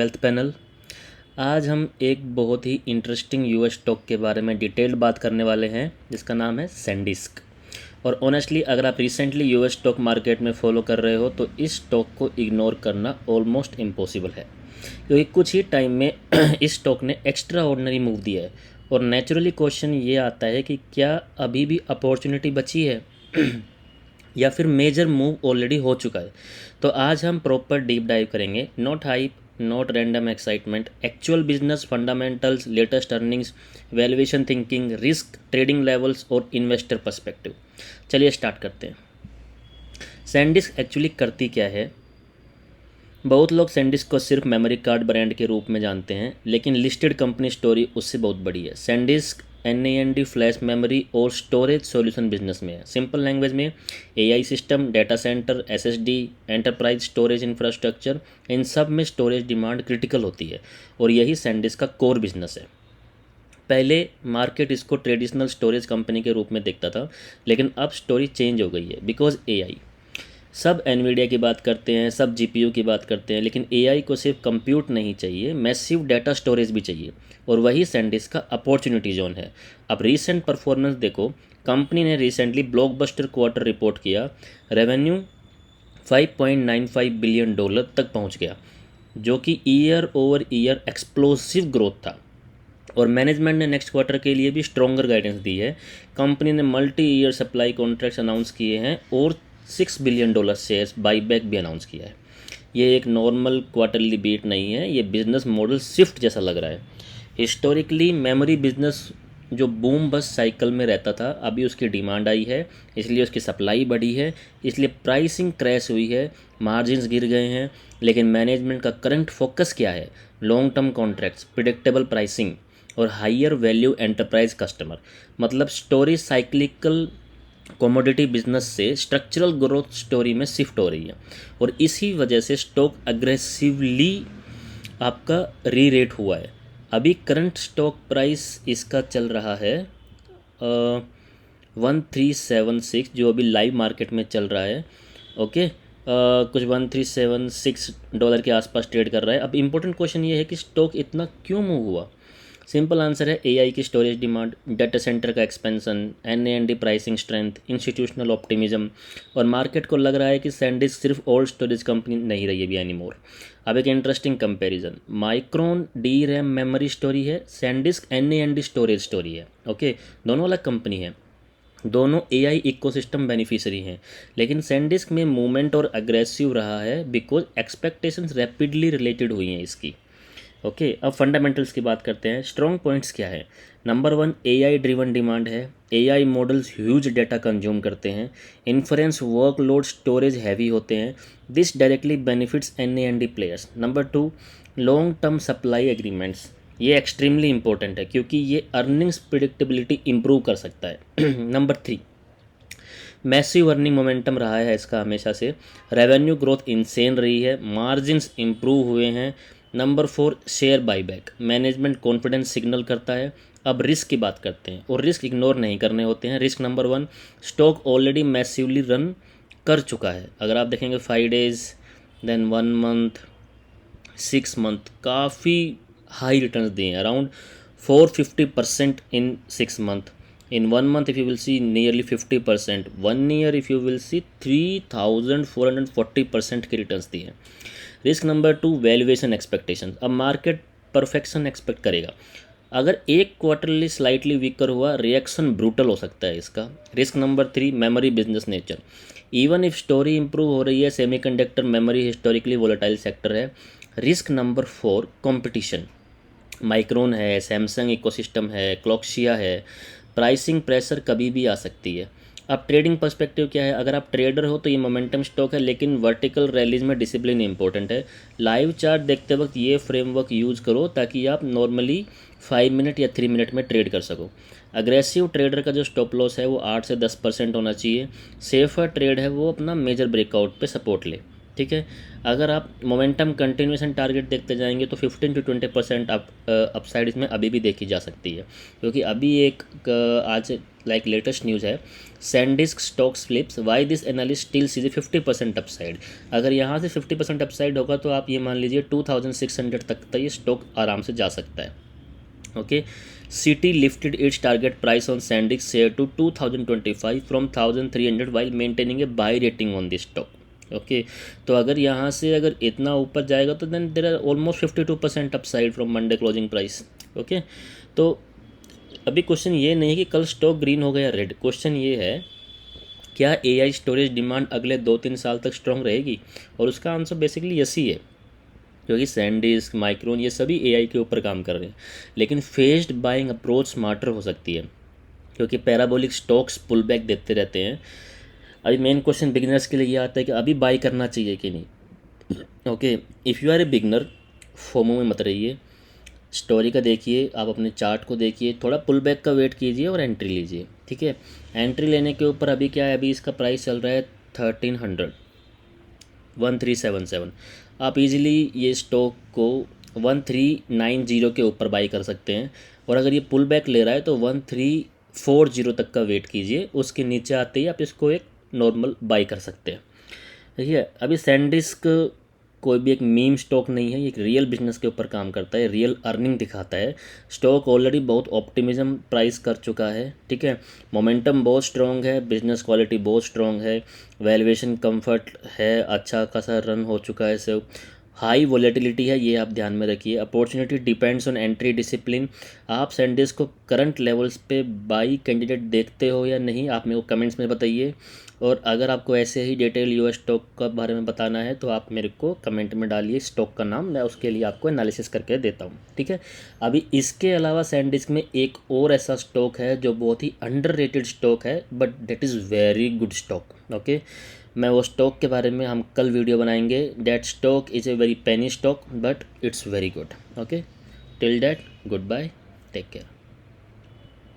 Wealth panel. आज हम एक बहुत ही इंटरेस्टिंग यूएस स्टॉक के बारे में डिटेल्ड बात करने वाले हैं जिसका नाम है सैंडिस्क। और ऑनेस्टली अगर आप रिसेंटली यूएस स्टॉक मार्केट में फॉलो कर रहे हो तो इस स्टॉक को इग्नोर करना ऑलमोस्ट इम्पॉसिबल है, क्योंकि कुछ ही टाइम में इस स्टॉक ने एक्स्ट्रा ऑर्डिनरी मूव दिया है। और नेचुरली क्वेश्चन ये आता है कि क्या अभी भी अपॉर्चुनिटी बची है या फिर मेजर मूव ऑलरेडी हो चुका है। तो आज हम प्रॉपर डीप डाइव करेंगे, not hype, not random excitement, actual business fundamentals, latest earnings, valuation thinking, risk, trading levels और इन्वेस्टर पर्सपेक्टिव। चलिए स्टार्ट करते हैं। सैंडिस्क एक्चुअली करती क्या है? बहुत लोग सैंडिस्क को सिर्फ मेमोरी कार्ड ब्रांड के रूप में जानते हैं, लेकिन लिस्टेड कंपनी स्टोरी उससे बहुत बड़ी है। सैंडिस्क NAND फ्लैश मेमोरी और स्टोरेज सॉल्यूशन बिजनेस में है। सिंपल लैंग्वेज में AI system, data centre, SSD, enterprise storage infrastructure, इन सब में स्टोरेज डिमांड क्रिटिकल होती है और यही सैंडिस्क का कोर बिजनेस है। पहले मार्केट इसको ट्रेडिशनल स्टोरेज कंपनी के रूप में देखता था, लेकिन अब स्टोरी चेंज हो गई है बिकॉज AI। सब एनवीडिया की बात करते हैं, सब GPU की बात करते हैं, लेकिन AI को सिर्फ कंप्यूट नहीं चाहिए, मैसिव डाटा स्टोरेज भी चाहिए। और वही सैंडिस्क का अपॉर्चुनिटी जोन है। अब रीसेंट परफॉर्मेंस देखो, कंपनी ने रिसेंटली ब्लॉकबस्टर क्वार्टर रिपोर्ट किया, रेवेन्यू $5.95 बिलियन तक पहुंच गया, जो कि year over year explosive growth था। और मैनेजमेंट ने नेक्स्ट क्वार्टर के लिए भी स्ट्रॉन्गर गाइडेंस दी है। कंपनी ने multi year supply contracts announce किए हैं और $6 बिलियन शेयर्स बाईबैक भी अनाउंस किया है। ये एक नॉर्मल क्वार्टरली बीट नहीं है, ये बिजनेस मॉडल शिफ्ट जैसा लग रहा है। हिस्टोरिकली मेमोरी बिजनेस जो बूम बस साइकिल में रहता था, अभी उसकी डिमांड आई है, इसलिए उसकी सप्लाई बढ़ी है, इसलिए प्राइसिंग क्रैश हुई है, मार्जिन्स गिर गए हैं। लेकिन मैनेजमेंट का करंट फोकस क्या है? Long term contracts, predictable pricing और हायर वैल्यू एंटरप्राइज कस्टमर। मतलब स्टोरी साइक्लिकल कमोडिटी बिजनेस से स्ट्रक्चरल ग्रोथ स्टोरी में शिफ्ट हो रही है। और इसी वजह से स्टॉक अग्रेसिवली आपका री रेट हुआ है। अभी करंट स्टॉक प्राइस इसका चल रहा है 1376, जो अभी लाइव मार्केट में चल रहा है। ओके, कुछ $1376 के आसपास ट्रेड कर रहा है। अब इम्पोर्टेंट क्वेश्चन ये है कि स्टॉक इतना क्यों मूव हुआ? सिंपल आंसर है AI की स्टोरेज डिमांड, डाटा सेंटर का expansion, NAND pricing strength, institutional optimism. और मार्केट को लग रहा है कि सैंडिस्क सिर्फ ओल्ड स्टोरेज कंपनी नहीं रही अभी एनी मोर। अब एक interesting comparison, micron DRAM memory story है, सैंडिस्क NAND स्टोरेज स्टोरी है। ओके, दोनों अलग कंपनी है, दोनों AI इकोसिस्टम बेनिफिशियरी हैं। लेकिन सैंडिस्क में मूवमेंट और अग्रेसिव रहा है बिकॉज एक्सपेक्टेशंस रैपिडली रिलेटेड हुई हैं इसकी। ओके, अब फंडामेंटल्स की बात करते हैं। स्ट्रॉन्ग पॉइंट्स क्या है? नंबर 1, AI ड्रिवन डिमांड है। AI models huge data consume करते हैं, इन्फ्रेंस वर्कलोड स्टोरेज हैवी होते हैं। This directly benefits NAND players. Number 2, long term supply agreements. ये एक्सट्रीमली इंपॉर्टेंट है क्योंकि ये अर्निंग्स प्रिडिक्टेबिलिटी इंप्रूव कर सकता है। नंबर 3, मैसिव अर्निंग मोमेंटम रहा है इसका हमेशा से, रेवेन्यू ग्रोथ इंसेन रही है, मार्जिन्स इंप्रूव हुए हैं। Number 4, share buyback, management confidence signal करता है। अब रिस्क की बात करते हैं, और रिस्क इग्नोर नहीं करने होते हैं। Risk number 1, stock already massively run कर चुका है। अगर आप देखेंगे 5 डेज, देन 1 मंथ, 6 मंथ, काफ़ी हाई रिटर्न्स दिए हैं, around 450% in 6 month. In 1 month, if you will see nearly 50%, 1 year if you will see 3440% के रिटर्न्स दिए हैं। Risk number 2, valuation expectation. अब मार्केट परफेक्शन एक्सपेक्ट करेगा, अगर एक क्वार्टरली स्लाइटली वीकर हुआ, रिएक्शन ब्रूटल हो सकता है इसका। Risk number 3, memory business nature. Even if story improve हो रही है, semiconductor memory historically volatile sector है। Risk number 4, competition. माइक्रोन है, सैमसंग इकोसिस्टम है, क्लॉक्सिया है, प्राइसिंग प्रेशर कभी भी आ सकती है। अब ट्रेडिंग पर्सपेक्टिव क्या है? अगर आप ट्रेडर हो तो ये मोमेंटम स्टॉक है, लेकिन वर्टिकल रैलीज में डिसिप्लिन इंपॉर्टेंट है। लाइव चार्ट देखते वक्त ये फ्रेमवर्क यूज़ करो ताकि आप नॉर्मली 5 मिनट या 3 मिनट में ट्रेड कर सको। अग्रेसिव ट्रेडर का जो स्टॉप लॉस है वो 8 से 10% होना चाहिए। सेफर ट्रेड है वो अपना मेजर ब्रेकआउट पे सपोर्ट ले, ठीक है। अगर आप मोमेंटम कंटिन्यूएशन टारगेट देखते जाएंगे तो 15 to 20% अपसाइड इसमें अभी भी देखी जा सकती है, क्योंकि अभी एक आज लाइक लेटेस्ट न्यूज़ है, SanDisk stocks flips why this analyst still sees 50% upside. अगर यहाँ से 50% अपसाइड होगा तो आप ये मान लीजिए 2600 तक ये स्टॉक आराम से जा सकता है। Okay, Citi lifted its target price on SanDisk share to 2025 from 1300 while maintaining a buy rating on this stock. Okay, तो अगर यहाँ से अगर इतना ऊपर जाएगा तो then there are almost 52% upside from Monday closing price. Okay, तो अभी क्वेश्चन ये नहीं है कि कल स्टॉक ग्रीन हो गया रेड, क्वेश्चन ये है क्या एआई स्टोरेज डिमांड अगले 2-3 साल तक स्ट्रॉन्ग रहेगी, और उसका आंसर बेसिकली यस ही है, क्योंकि सैनडिस्क माइक्रोन ये सभी एआई के ऊपर काम कर रहे हैं। लेकिन फेज्ड बाइंग अप्रोच स्मार्टर हो सकती है, क्योंकि पैराबोलिक स्टॉक्स पुल बैक देते रहते हैं। अभी मेन क्वेश्चन बिगिनर्स के लिए ये आता है कि अभी बाई करना चाहिए कि नहीं। Okay, if you are a beginner, FOMO में मत रहिए, स्टोरी का देखिए, आप अपने चार्ट को देखिए, थोड़ा पुल बैक का वेट कीजिए और एंट्री लीजिए। ठीक है, एंट्री लेने के ऊपर अभी क्या है, अभी इसका प्राइस चल रहा है 1300, 1377। आप इजीली ये स्टॉक को 1390 के ऊपर बाई कर सकते हैं, और अगर ये पुल बैक ले रहा है तो 1340 तक का वेट कीजिए, उसके नीचे आते ही आप इसको एक नॉर्मल बाई कर सकते हैं। देखिए, अभी सैनडिस्क कोई भी एक मीम स्टॉक नहीं है, ये एक रियल बिजनेस के ऊपर काम करता है, रियल अर्निंग दिखाता है। स्टॉक ऑलरेडी बहुत ऑप्टिमिज्म प्राइस कर चुका है। ठीक है, मोमेंटम बहुत स्ट्रॉन्ग है, बिजनेस क्वालिटी बहुत स्ट्रॉन्ग है, वैल्यूएशन कंफर्ट है, अच्छा खासा रन हो चुका है, सब हाई वॉलेटिलिटी है, ये आप ध्यान में रखिए। Opportunity depends on entry discipline. आप सैनडिस्क को करंट लेवल्स पे बाई कैंडिडेट देखते हो या नहीं, आप मेरे को कमेंट्स में बताइए। और अगर आपको ऐसे ही डिटेल यूएस स्टॉक का बारे में बताना है तो आप मेरे को कमेंट में डालिए स्टॉक का नाम, मैं उसके लिए आपको एनालिसिस करके देता हूँ। ठीक है, अभी इसके अलावा सैनडिस्क में एक और ऐसा स्टॉक है जो बहुत ही अंडररेटेड स्टॉक है, but that is very good stock. Okay, मैं वो स्टॉक के बारे में हम कल वीडियो बनाएंगे। That stock is a very penny stock but it's very good. Okay, till that, goodbye, take care.